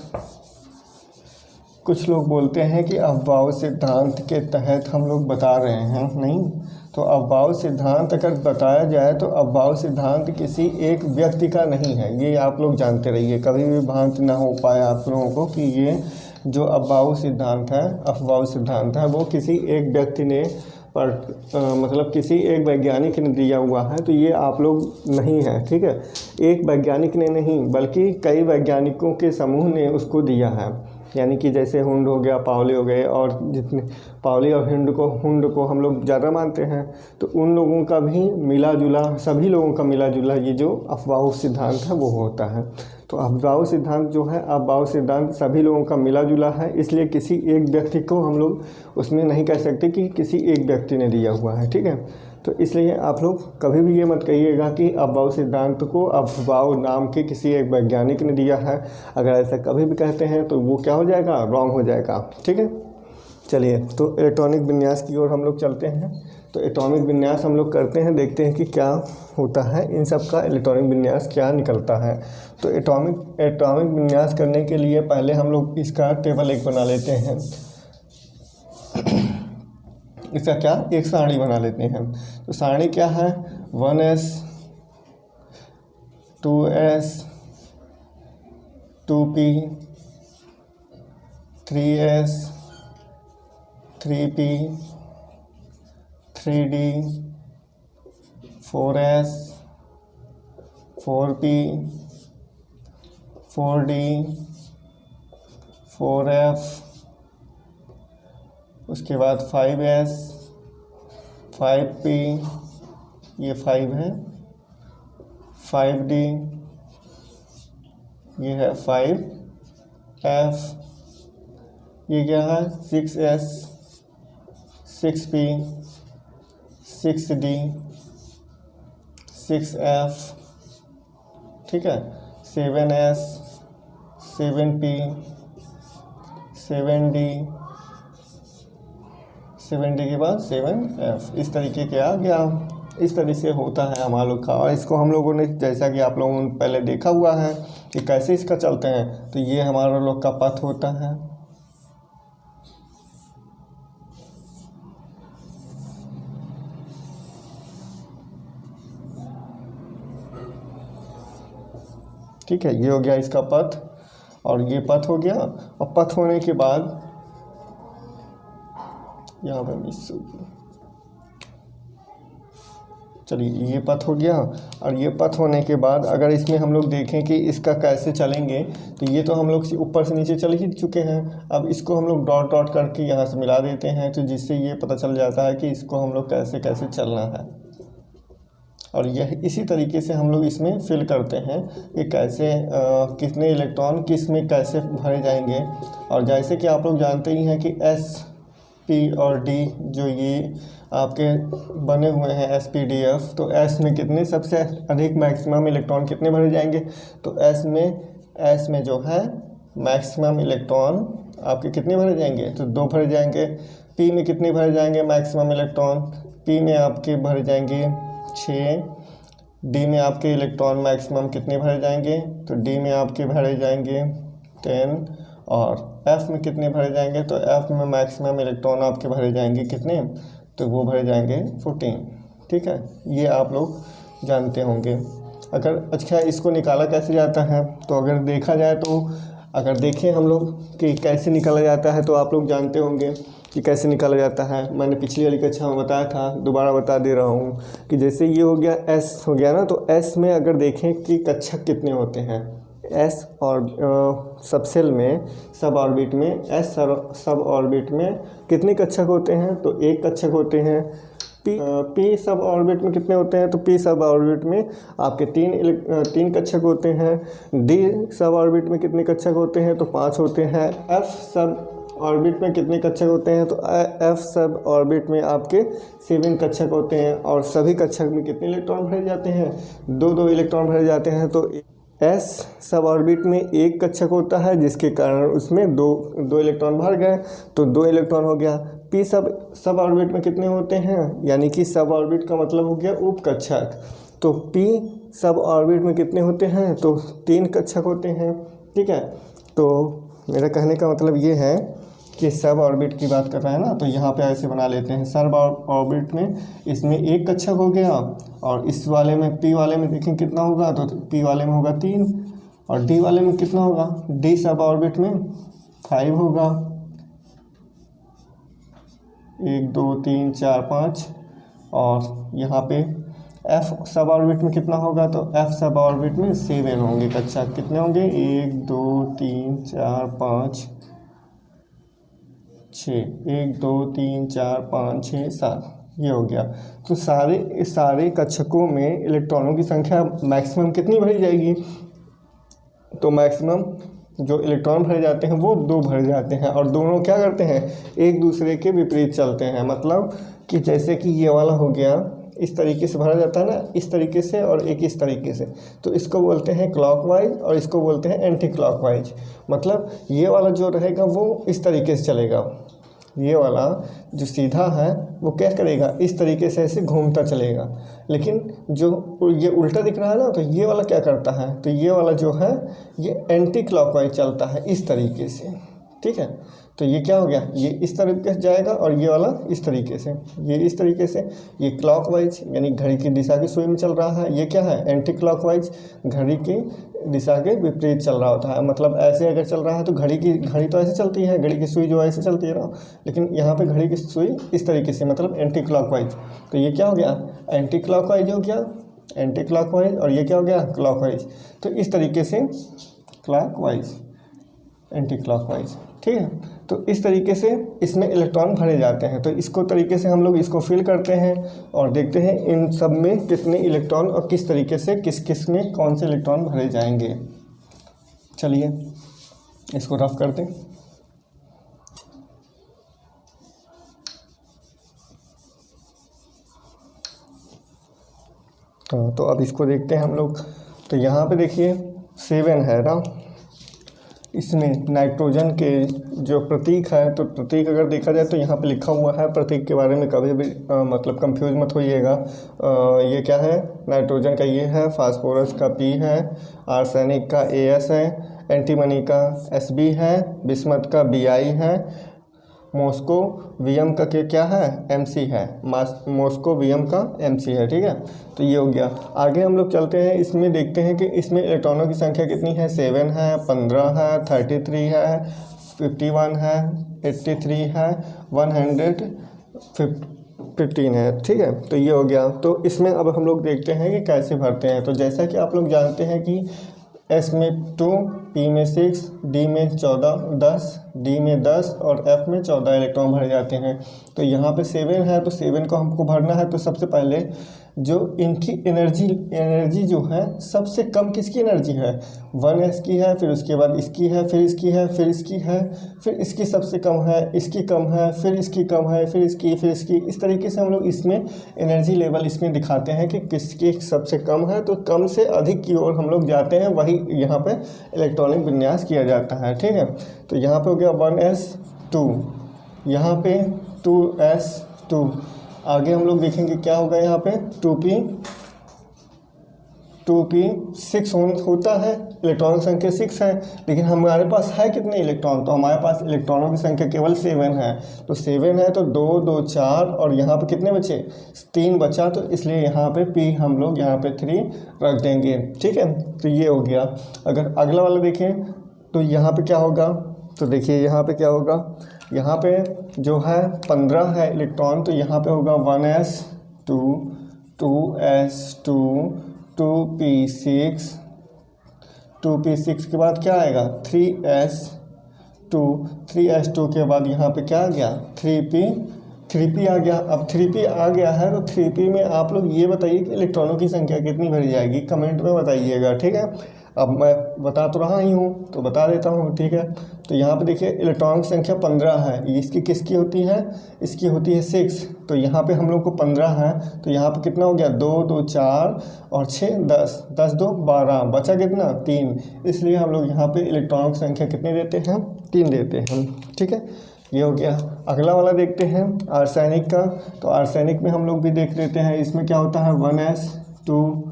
S1: कुछ लोग बोलते हैं कि अफबाउ सिद्धांत के तहत हम लोग बता रहे हैं, नहीं। तो अफबाउ सिद्धांत अगर बताया जाए तो अफबाउ सिद्धांत किसी एक व्यक्ति का नहीं है, ये आप लोग जानते रहिए। कभी भी भ्रांत ना हो पाए आप लोगों को कि ये जो अफबाउ सिद्धांत है वो किसी एक व्यक्ति ने मतलब किसी एक वैज्ञानिक ने दिया हुआ है, तो ये आप लोग नहीं है। ठीक है, एक वैज्ञानिक ने नहीं बल्कि कई वैज्ञानिकों के समूह ने उसको दिया है। यानी कि जैसे हुंड हो गया, पावले हो गए, और जितने पावले और हुंड को हम लोग ज़्यादा मानते हैं, तो उन लोगों का भी मिला जुला, सभी लोगों का मिला जुला ये जो अफबाउ सिद्धांत है वो होता है। तो अफबाउ सिद्धांत जो है, अफबाउ सिद्धांत सभी लोगों का मिला जुला है, इसलिए किसी एक व्यक्ति को हम लोग उसमें नहीं कह सकते कि किसी एक व्यक्ति ने दिया हुआ है। ठीक है, तो इसलिए आप लोग कभी भी ये मत कहिएगा कि अफबाउ सिद्धांत को अफबाउ नाम के किसी एक वैज्ञानिक ने दिया है। अगर ऐसा कभी भी कहते हैं तो वो क्या हो जाएगा, रॉन्ग हो जाएगा। ठीक है, चलिए तो इलेक्ट्रॉनिक विन्यास की ओर हम लोग चलते हैं। तो एटॉमिक विन्यास हम लोग करते हैं, देखते हैं कि क्या होता है, इन सब का इलेक्ट्रॉनिक विन्यास क्या निकलता है। तो एटॉमिक विन्यास करने के लिए पहले हम लोग इसका टेबल एक बना लेते हैं। इसका क्या, एक सारणी बना लेते हैं। तो सारणी क्या है, 1s 2s 2p 3s 3p 3d 4s 4p 4d 4f, उसके बाद 5s 5p, ये 5 है, 5d, ये है 5f, ये क्या है 6s 6p 6d 6f, ठीक है, 7s 7p 7d 7d के बाद 7f, इस तरीके के आ गया। इस तरह से होता है हमारा लोग का, और इसको हम लोगों ने जैसा कि आप लोगों ने पहले देखा हुआ है कि कैसे इसका चलते हैं। तो ये हमारा लोग का पथ होता है, ठीक है, ये हो गया इसका पथ और ये पथ हो गया। और पथ होने के बाद यहाँ पर मिस हो गया, चलिए ये पथ हो गया। और ये पथ होने के बाद अगर इसमें हम लोग देखें कि इसका कैसे चलेंगे, तो ये तो हम लोग ऊपर से नीचे चल ही चुके हैं। अब इसको हम लोग डॉट डॉट करके यहाँ से मिला देते हैं, तो जिससे ये पता चल जाता है कि इसको हम लोग कैसे कैसे चलना है। और यह इसी तरीके से हम लोग इसमें फिल करते हैं कि कैसे कितने इलेक्ट्रॉन किस में कैसे भरे जाएंगे। और जैसे कि आप लोग जानते ही हैं कि एस पी और डी जो ये आपके बने हुए हैं SPDF, तो एस में कितने सबसे अधिक मैक्सिमम इलेक्ट्रॉन कितने भरे जाएंगे, तो एस में जो है मैक्सिमम इलेक्ट्रॉन आपके कितने भरे जाएंगे, तो 2 भरे जाएंगे। पी में कितने भरे जाएंगे मैक्सिमम इलेक्ट्रॉन, पी में आपके भरे जाएंगे 6। डी में आपके इलेक्ट्रॉन मैक्सिमम कितने भरे जाएंगे, तो डी में आपके भरे जाएंगे 10। और एफ में कितने भरे जाएंगे, तो एफ में मैक्सिमम इलेक्ट्रॉन आपके भरे जाएंगे कितने, तो वो भरे जाएंगे 14। ठीक है, ये आप लोग जानते होंगे। अगर अच्छा इसको निकाला कैसे जाता है, तो अगर देखा जाए तो अगर देखें हम लोग कि कैसे निकाला जाता है, तो आप लोग जानते होंगे कि कैसे निकाला जाता है। मैंने पिछली वाली कक्षा में बताया था, दोबारा बता दे रहा हूँ कि जैसे ये हो गया एस हो गया ना, तो एस में अगर देखें कि कक्षक कितने होते हैं, एस और सबसेल में सब ऑर्बिट में एस सब ऑर्बिट में कितने कक्षक होते हैं, तो 1 कक्षक होते हैं। पी सब ऑर्बिट में कितने होते हैं, तो पी सब ऑर्बिट में आपके 3 कक्षक होते हैं। डी सब ऑर्बिट में कितने कक्षक होते हैं, तो 5 होते हैं। एफ सब ऑर्बिट में कितने कक्षक होते हैं, तो एफ सब ऑर्बिट में आपके 7 कक्षक होते हैं। और सभी कक्षक में कितने इलेक्ट्रॉन भरे जाते हैं, 2 इलेक्ट्रॉन भरे जाते हैं। तो एस सब ऑर्बिट में 1 कक्षक होता है, जिसके कारण उसमें 2 इलेक्ट्रॉन भर गए, तो 2 इलेक्ट्रॉन हो गया। पी सब ऑर्बिट में कितने होते हैं, यानी कि सब ऑर्बिट का मतलब हो गया उप कक्षक, तो पी सब ऑर्बिट में कितने होते हैं, तो 3 कक्षक होते हैं। ठीक है, तो मेरा कहने का मतलब ये है कि सब ऑर्बिट की बात कर रहे हैं ना, तो यहाँ पे ऐसे बना लेते हैं। सब ऑर्बिट में इसमें 1 कक्षक हो गया, और इस वाले में पी वाले में देखें कितना होगा, तो पी वाले में होगा 3, और डी वाले में कितना होगा, डी सब ऑर्बिट में 5 होगा। 1 2 3 4 5, और यहाँ पे एफ सब ऑर्बिट में कितना होगा, तो एफ सब ऑर्बिट में 7 होंगे कक्षक। कितने होंगे, 1 2 3 4 5 6, 1 2 3 4 5 6 7, ये हो गया। तो सारे कक्षकों में इलेक्ट्रॉनों की संख्या मैक्सिमम कितनी भरी जाएगी, तो मैक्सिमम जो इलेक्ट्रॉन भरे जाते हैं वो 2 भरे जाते हैं। और दोनों क्या करते हैं, एक दूसरे के विपरीत चलते हैं। मतलब कि जैसे कि ये वाला हो गया, इस तरीके से भरा जाता है ना, इस तरीके से, और एक इस तरीके से, तो इसको बोलते हैं क्लॉकवाइज और इसको बोलते हैं एंटी क्लॉकवाइज। मतलब ये वाला जो रहेगा वो इस तरीके से चलेगा, ये वाला जो सीधा है वो क्या करेगा, इस तरीके से ऐसे घूमता चलेगा। लेकिन जो ये उल्टा दिख रहा है ना, तो ये वाला क्या करता है, तो ये वाला जो है ये एंटी क्लॉकवाइज चलता है इस तरीके से। ठीक है, तो ये क्या हो गया, ये इस तरीके से जाएगा, और ये वाला इस तरीके से, ये इस तरीके से। ये क्लॉकवाइज यानी घड़ी की दिशा की सुई में चल रहा है, ये क्या है, एंटी क्लॉकवाइज, घड़ी की दिशा के विपरीत चल रहा होता है। मतलब ऐसे अगर चल रहा है तो घड़ी तो ऐसे चलती है, घड़ी की सुई जो ऐसे चलती है ना, लेकिन यहाँ पे घड़ी की सुई इस तरीके से, मतलब एंटी क्लॉकवाइज। तो ये क्या हो गया, एंटी क्लॉकवाइज हो गया, एंटी क्लॉकवाइज, और ये क्या हो गया, क्लॉकवाइज। तो इस तरीके से क्लॉकवाइज, एंटी क्लॉकवाइज। ठीक है, तो इस तरीके से इसमें इलेक्ट्रॉन भरे जाते हैं। तो इसको तरीके से हम लोग इसको फिल करते हैं और देखते हैं इन सब में कितने इलेक्ट्रॉन और किस तरीके से किस में कौन से इलेक्ट्रॉन भरे जाएंगे। चलिए इसको रफ करते हैं। तो अब इसको देखते हैं हम लोग। तो यहाँ पे देखिए 7 है ना, इसमें नाइट्रोजन के जो प्रतीक है, तो प्रतीक अगर देखा जाए तो यहाँ पे लिखा हुआ है। प्रतीक के बारे में कभी भी मतलब कंफ्यूज मत होइएगा। ये क्या है, नाइट्रोजन का ये है, फास्फोरस का P है, आर्सेनिक का AS है, एंटीमनी का SB है, बिस्मथ का BI है, मॉस्को वीएम का क्या है, एमसी है, मॉस्को वीएम का एमसी है, ठीक है। तो ये हो गया। आगे हम लोग चलते हैं, इसमें देखते हैं कि इसमें इलेक्ट्रॉनों की संख्या कितनी है, 7 है, 15 है, 33 है, 51 है, 83 है, 115 है, ठीक है। तो ये हो गया। तो इसमें अब हम लोग देखते हैं कि कैसे भरते हैं। तो जैसा कि आप लोग जानते हैं कि एस में 2, पी में 6, डी में 10, डी में 10 और एफ में 14 इलेक्ट्रॉन भरे जाते हैं। तो यहाँ पे 7 है, तो 7 को हमको भरना है। तो सबसे पहले जो इनकी एनर्जी जो है सबसे कम किसकी एनर्जी है, 1s की है, फिर उसके बाद इसकी है, फिर इसकी है, फिर इसकी है, फिर इसकी सबसे कम है, इसकी कम है, फिर इसकी कम है, फिर इसकी। इस तरीके से हम लोग इसमें एनर्जी लेवल इसमें दिखाते हैं कि किसकी सबसे कम है। तो कम से अधिक की ओर हम लोग जाते हैं, वही यहाँ पे इलेक्ट्रॉनिक विन्यास किया जाता है, ठीक है। तो यहाँ पे हो गया 1s2, यहाँ पे 2s2। आगे हम लोग देखेंगे क्या होगा, यहाँ पे 2p6 होता है, इलेक्ट्रॉनों की संख्या 6 है, लेकिन हमारे पास है कितने इलेक्ट्रॉन, तो हमारे पास इलेक्ट्रॉनों की संख्या केवल 7 है। तो 7 है तो 2 2 4 और यहाँ पे कितने बचे, 3 बचा, तो इसलिए यहाँ पे p हम लोग यहाँ पे 3 रख देंगे, ठीक है। तो ये हो गया। अगर अगला वाला देखें तो यहाँ पे क्या होगा, तो देखिए यहाँ पे क्या होगा, यहाँ पे जो है 15 है इलेक्ट्रॉन, तो यहाँ पे होगा 1s2, 2s2, 2p6, 2p6 के बाद क्या आएगा 3s2, 3s2 के बाद यहाँ पे क्या आ गया 3p आ गया। अब 3p आ गया है तो 3p में आप लोग ये बताइए कि इलेक्ट्रॉनों की संख्या कितनी भरी जाएगी, कमेंट में बताइएगा, ठीक है। अब मैं बता तो रहा ही हूँ तो बता देता हूँ, ठीक है। तो यहाँ पे देखिए इलेक्ट्रॉन की संख्या 15 है, इसकी किसकी होती है, इसकी होती है 6। तो यहाँ पे हम लोग को 15 है, तो यहाँ पे कितना हो गया 2 2 4 और 6 10, 10 2 12, बचा कितना 3। इसलिए हम लोग यहाँ पे इलेक्ट्रॉन की संख्या कितनी देते हैं, 3 देते हैं, ठीक है। ये हो गया। अगला वाला देखते हैं आर्सेनिक का। तो आर्सेनिक में हम लोग भी देख लेते हैं, इसमें क्या होता है 1s2,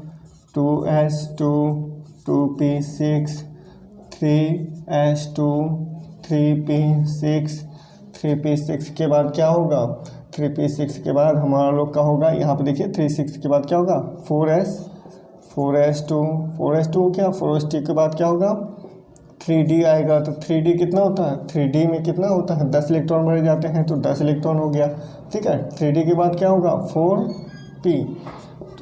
S1: 2s2, 2p6, 3s2, 3p6, 3p6 के बाद क्या होगा, 3p6 के बाद हमारा लोग का होगा, यहाँ पे देखिए 36 के बाद क्या होगा 4s2, 4s2 क्या 4s2 के बाद क्या होगा 3d आएगा। तो 3d कितना होता है, 3d में कितना होता है 10 इलेक्ट्रॉन भरे जाते हैं, तो 10 इलेक्ट्रॉन हो गया, ठीक है। 3d के बाद क्या होगा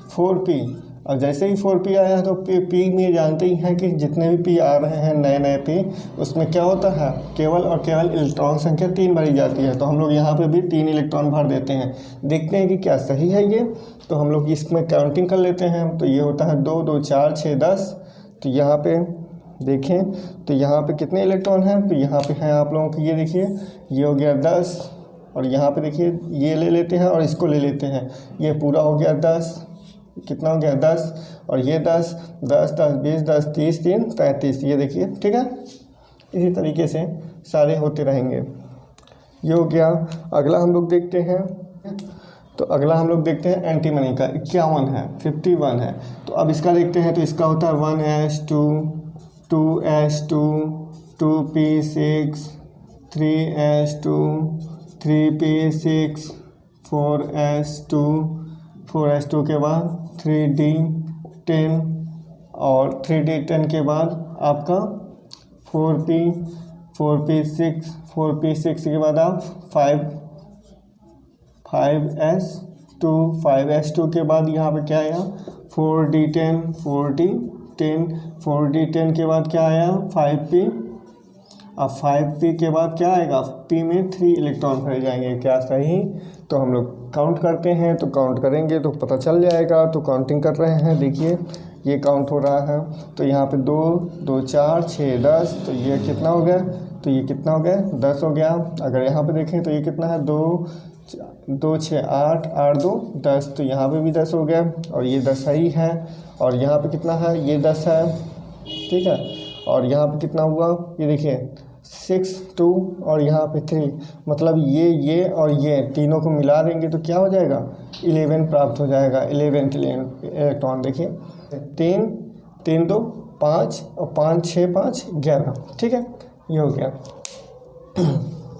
S1: 4p, और जैसे ही 4p आया है तो p में जानते ही हैं कि जितने भी p आ रहे हैं नए p, उसमें क्या होता है केवल और केवल इलेक्ट्रॉन संख्या 3 भरी जाती है। तो हम लोग यहाँ पे भी 3 इलेक्ट्रॉन भर देते हैं, देखते हैं कि क्या सही है ये। तो हम लोग इसमें काउंटिंग कर लेते हैं। तो ये होता है 2 2 4 6 10। तो यहाँ पे देखें तो यहाँ पे कितने इलेक्ट्रॉन हैं, तो यहाँ पे हैं आप लोगों को, ये देखिए ये हो गया 10, और यहाँ पे देखिए ये ले लेते हैं और इसको ले लेते हैं, ये पूरा हो गया 10, कितना हो गया 10, और ये 10 10 10 20 10 30 3 35, ये देखिए, ठीक है। इसी तरीके से सारे होते रहेंगे। ये हो गया। अगला हम लोग देखते हैं, तो अगला हम लोग देखते हैं एंटीमनी का 51 है, 51 है। तो अब इसका देखते हैं, तो इसका होता है 1s2, 2s2, 2p6, 3s2, 3p6, 4s2 के बाद 3d10, और 3d10 के बाद आपका 4p6 के बाद आप 5s2 के बाद यहाँ पे क्या आया 4d10 के बाद क्या आया 5p। अब 5p के बाद क्या आएगा, p में 3 इलेक्ट्रॉन भरे जाएंगे, क्या सही। तो हम लोग काउंट करते हैं, तो काउंट करेंगे तो पता चल जाएगा। तो काउंटिंग कर रहे हैं, देखिए ये काउंट हो रहा है। तो यहाँ पे 2 2 4 6 10, तो ये कितना हो गया, तो ये कितना हो गया 10 हो गया। अगर यहाँ पे देखें तो ये कितना है 2 2 6 8 8 2 10, तो यहाँ पे भी 10 हो गया, और ये 10 सही है। और यहाँ पे कितना है, ये 10 है, ठीक है। और यहाँ पे कितना हुआ, ये देखिए 6 2 और यहाँ पे 3, मतलब ये और ये तीनों को मिला देंगे तो क्या हो जाएगा 11 प्राप्त हो जाएगा, 11 इलेक्ट्रॉन। देखिए 3 3 2 5 और 5 6 5 11, ठीक है। ये हो गया।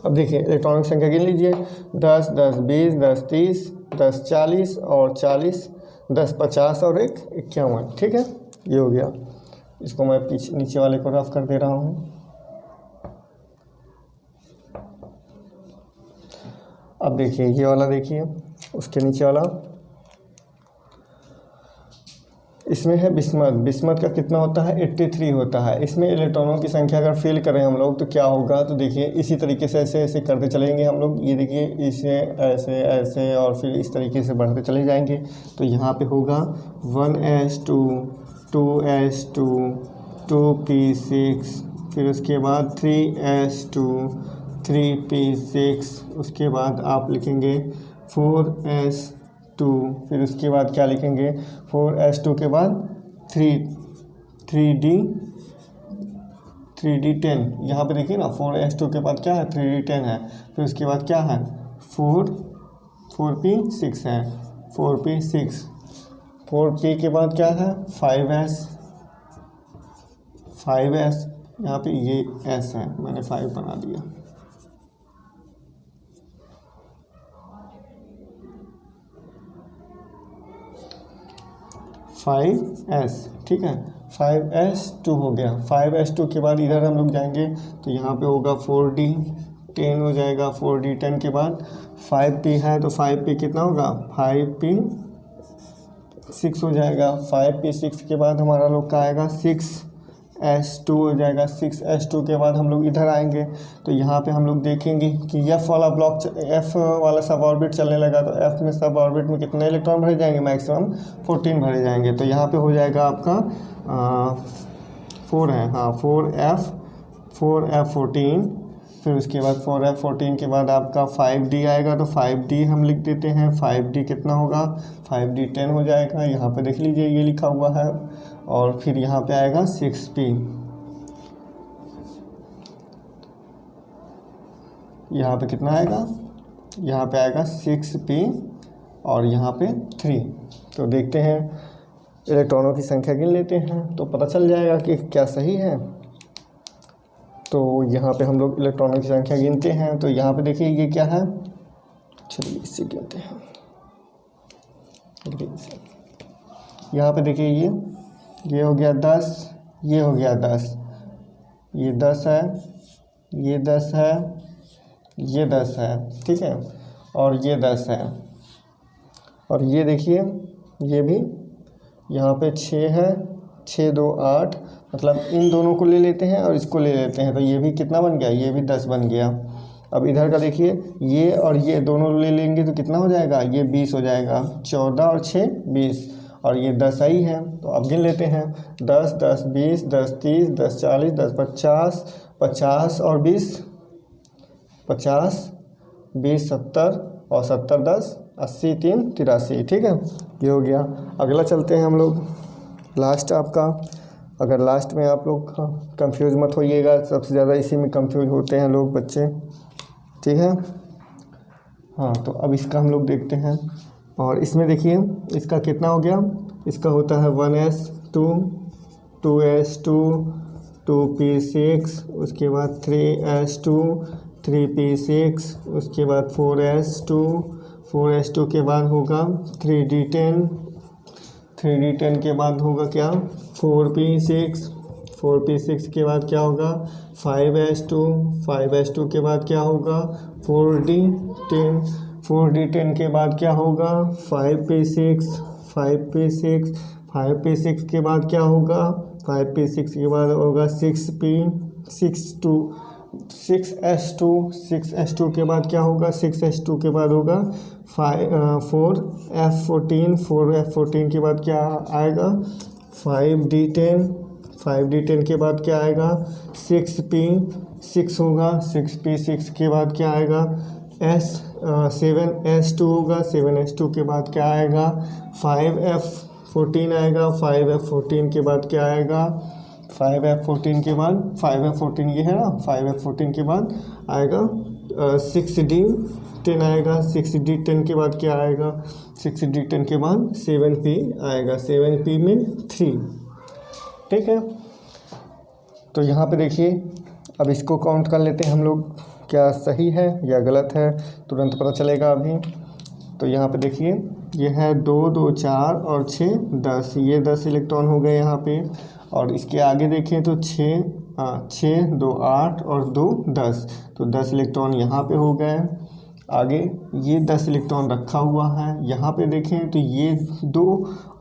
S1: अब देखिए इलेक्ट्रॉनिक संख्या गिन लीजिए, 10, 10, 20, 10, 30, 10, 40 और 40, 10, 50 और 1, 51। ठीक है, ये हो गया। इसको मैं पीछे नीचे वाले को रफ कर दे रहा हूँ। अब देखिए ये वाला, देखिए उसके नीचे वाला, इसमें है बिस्मथ। बिस्मथ का कितना होता है, 83 होता है। इसमें इलेक्ट्रॉनों की संख्या अगर फिल करें हम लोग तो क्या होगा, तो देखिए इसी तरीके से ऐसे ऐसे करते चलेंगे हम लोग। ये देखिए इसे ऐसे ऐसे और फिर इस तरीके से बढ़ते चले जाएंगे। तो यहाँ पे होगा 1s2, 2s2, 2p6, फिर उसके बाद 3s2, 3p6, उसके बाद आप लिखेंगे 4s2, फिर उसके बाद क्या लिखेंगे, 4s2 के बाद 3d10। यहाँ पे देखिए ना 4s2 के बाद क्या है, 3d10 है। फिर उसके बाद क्या है, 4p6 है, 4p6। 4p के बाद क्या है, 5s। यहाँ पे ये s है, मैंने 5 बना दिया। 5s, ठीक है, 5s2 हो गया। 5s2 के बाद इधर हम लोग जाएंगे तो यहाँ पे होगा 4d10 हो जाएगा। 4d10 के बाद 5p है तो 5p कितना होगा, 5p6 हो जाएगा। 5p6 के बाद हमारा लोग का आएगा 6s2 हो जाएगा। 6s2 के बाद हम लोग इधर आएंगे तो यहाँ पे हम लोग देखेंगे कि f वाला ब्लॉक, f वाला सब ऑर्बिट चलने लगा। तो f में सब ऑर्बिट में कितने इलेक्ट्रॉन भरे जाएंगे, मैक्सिमम 14 भरे जाएंगे। तो यहाँ पे हो जाएगा आपका 4 है, हाँ 4f14। फिर उसके बाद 4f14 के बाद आपका 5d आएगा। तो 5d हम लिख देते हैं। 5d कितना होगा, 5d 10 हो जाएगा। यहाँ पे देख लीजिए ये लिखा हुआ है। और फिर यहाँ पे आएगा 6p, यहाँ पे कितना आएगा, यहाँ पे आएगा 6p और यहाँ पे 3। तो देखते हैं इलेक्ट्रॉनों की संख्या गिन लेते हैं तो पता चल जाएगा कि क्या सही है। तो यहाँ पे हम लोग इलेक्ट्रॉनों की संख्या गिनते हैं। तो यहाँ पे देखिए ये क्या है, चलिए इससे गिनते हैं। यहाँ पे देखिए ये हो गया 10, ये हो गया 10, ये 10 है, ये 10 है, ये 10 है, ठीक है, और ये 10 है। और ये देखिए ये भी यहाँ पे 6 है, 6 2 8, मतलब इन दोनों को ले लेते हैं और इसको ले लेते हैं। तो ये भी कितना बन गया, ये भी 10 बन गया। अब इधर का देखिए ये और ये दोनों ले लेंगे तो कितना हो जाएगा, ये 20 हो जाएगा। 14 और 6 20 और ये 10 ही है। तो अब गिन लेते हैं 10 10 20 10 30 10 40 10 50, 50 और 20 50, 20 70 और 70 10 80 3 83, ठीक है, ये हो गया। अगला चलते हैं हम लोग, लास्ट आपका। अगर लास्ट में आप लोग कंफ्यूज मत होइएगा, सबसे ज़्यादा इसी में कंफ्यूज होते हैं लोग, बच्चे, ठीक है। हाँ, तो अब इसका हम लोग देखते हैं। और इसमें देखिए इसका कितना हो गया, इसका होता है 1s2, 2s2, 2p6, उसके बाद 3s2, 3p6, उसके बाद 4s2, 4s2 के बाद होगा 3d10, 3d10 के बाद होगा क्या, 4p6, 4p6 के बाद क्या होगा 5s2, 5s2 के बाद क्या होगा 4d10, 4d10 के बाद क्या होगा 5p6, 5p6, 5p6 के बाद क्या होगा 5p6 के बाद होगा 6s2, 6s2 के बाद क्या होगा 6s2 के बाद होगा 4f14, 4f14 के बाद क्या आएगा 5d10, 5d10 के बाद क्या आएगा 6p6 होगा। 6p6 के बाद क्या आएगा 7s2 होगा। 7s2 के बाद क्या आएगा 5f14 आएगा। 5f14 के बाद क्या आएगा 5f14 के बाद 5f14 ये है ना, 5f14 के बाद आएगा 6d10 आएगा। 6d10 के बाद क्या आएगा 6d10 के बाद 7p आएगा, 7p में 3, ठीक है। तो यहाँ पे देखिए अब इसको काउंट कर लेते हैं हम लोग। क्या सही है या गलत है तुरंत पता चलेगा अभी। तो यहाँ पे देखिए ये है 2 2 4 और 6 10, ये 10 इलेक्ट्रॉन हो गए यहाँ पे। और इसके आगे देखें तो 6 2 8 और 2 10, तो 10 इलेक्ट्रॉन यहाँ पे हो गए। आगे ये 10 इलेक्ट्रॉन रखा हुआ है, यहाँ पे देखें तो ये 2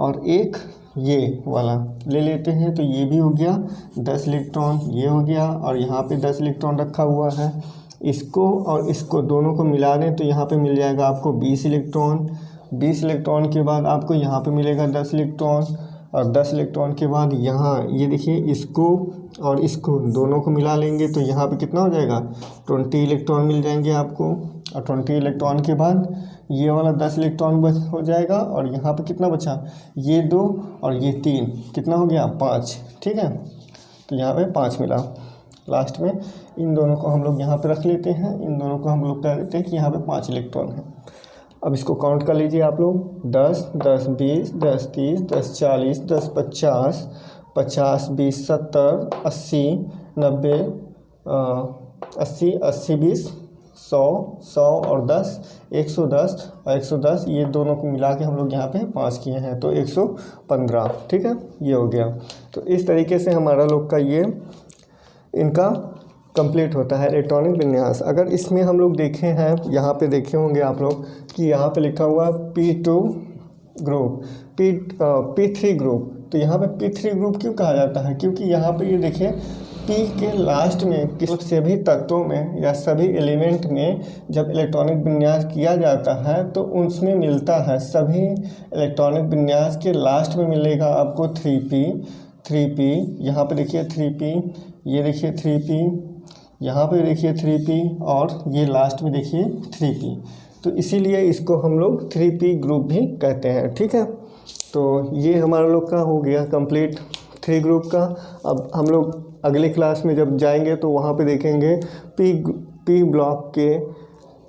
S1: और 1 ये वाला ले लेते हैं, तो ये भी हो गया 10 इलेक्ट्रॉन, ये हो गया। और यहाँ पे 10 इलेक्ट्रॉन रखा हुआ है, इसको और इसको दोनों को मिला दें तो यहाँ पे मिल जाएगा आपको 20 इलेक्ट्रॉन। 20 इलेक्ट्रॉन के बाद आपको यहाँ पे मिलेगा 10 इलेक्ट्रॉन, और 10 इलेक्ट्रॉन के बाद यहाँ ये देखिए इसको और इसको दोनों को मिला लेंगे तो यहाँ पे कितना हो जाएगा 20 इलेक्ट्रॉन मिल जाएंगे आपको। और 20 इलेक्ट्रॉन के बाद ये वाला 10 इलेक्ट्रॉन हो जाएगा, और यहाँ पे कितना बचा, ये 2 और ये 3, कितना हो गया 5, ठीक है। तो यहाँ पे 5 मिला। लास्ट में इन दोनों को हम लोग यहाँ पे रख लेते हैं, इन दोनों को हम लोग कह देते हैं कि यहाँ पे 5 इलेक्ट्रॉन है। अब इसको काउंट कर लीजिए आप लोग, 10 10 20 10 30 10 40 10 50 50 20 70 80 90 80 80 20 100 100 और 10 110 और 110, ये दोनों को मिला के हम लोग यहाँ पे 5 किए हैं तो 115, ठीक है, ये हो गया। तो इस तरीके से हमारा लोग का ये इनका कंप्लीट होता है इलेक्ट्रॉनिक विन्यास। अगर इसमें हम लोग देखे हैं, यहाँ पे देखे होंगे आप लोग कि यहाँ पे लिखा हुआ P2 ग्रुप, P3 ग्रुप। तो यहाँ पे P3 ग्रुप क्यों कहा जाता है, क्योंकि यहाँ पे ये देखें P के लास्ट में किसी भी तत्वों में या सभी एलिमेंट में जब इलेक्ट्रॉनिक विन्यास किया जाता है तो उसमें मिलता है, सभी इलेक्ट्रॉनिक विन्यास के लास्ट में मिलेगा आपको 3p। यहाँ पे देखिए 3p, ये देखिए 3p, यहाँ पे देखिए 3p, और ये लास्ट में देखिए 3p। तो इसीलिए इसको हम लोग 3p ग्रुप भी कहते हैं, ठीक है। तो ये हमारा लोग का हो गया कंप्लीट 3 ग्रुप का। अब हम लोग अगली क्लास में जब जाएंगे तो वहाँ पे देखेंगे पी ब्लॉक के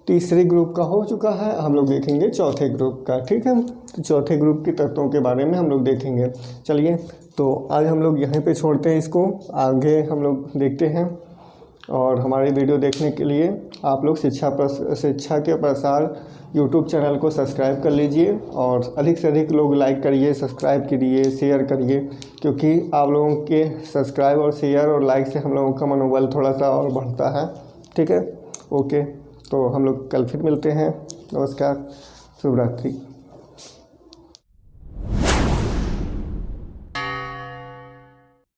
S1: तीसरे ग्रुप का हो चुका है, हम लोग देखेंगे चौथे ग्रुप का, ठीक है। तो चौथे ग्रुप के तत्वों के बारे में हम लोग देखेंगे। चलिए तो आज हम लोग यहीं पे छोड़ते हैं इसको, आगे हम लोग देखते हैं। और हमारी वीडियो देखने के लिए आप लोग शिक्षा के प्रसार यूट्यूब चैनल को सब्सक्राइब कर लीजिए, और अधिक से अधिक लोग लाइक करिए, सब्सक्राइब करिए, शेयर करिए, क्योंकि आप लोगों के सब्सक्राइब और शेयर और लाइक से हम लोगों का मनोबल थोड़ा सा और बढ़ता है, ठीक है। ओके, तो हम लोग कल फिर मिलते हैं। नमस्कार, शुभ रात्रि।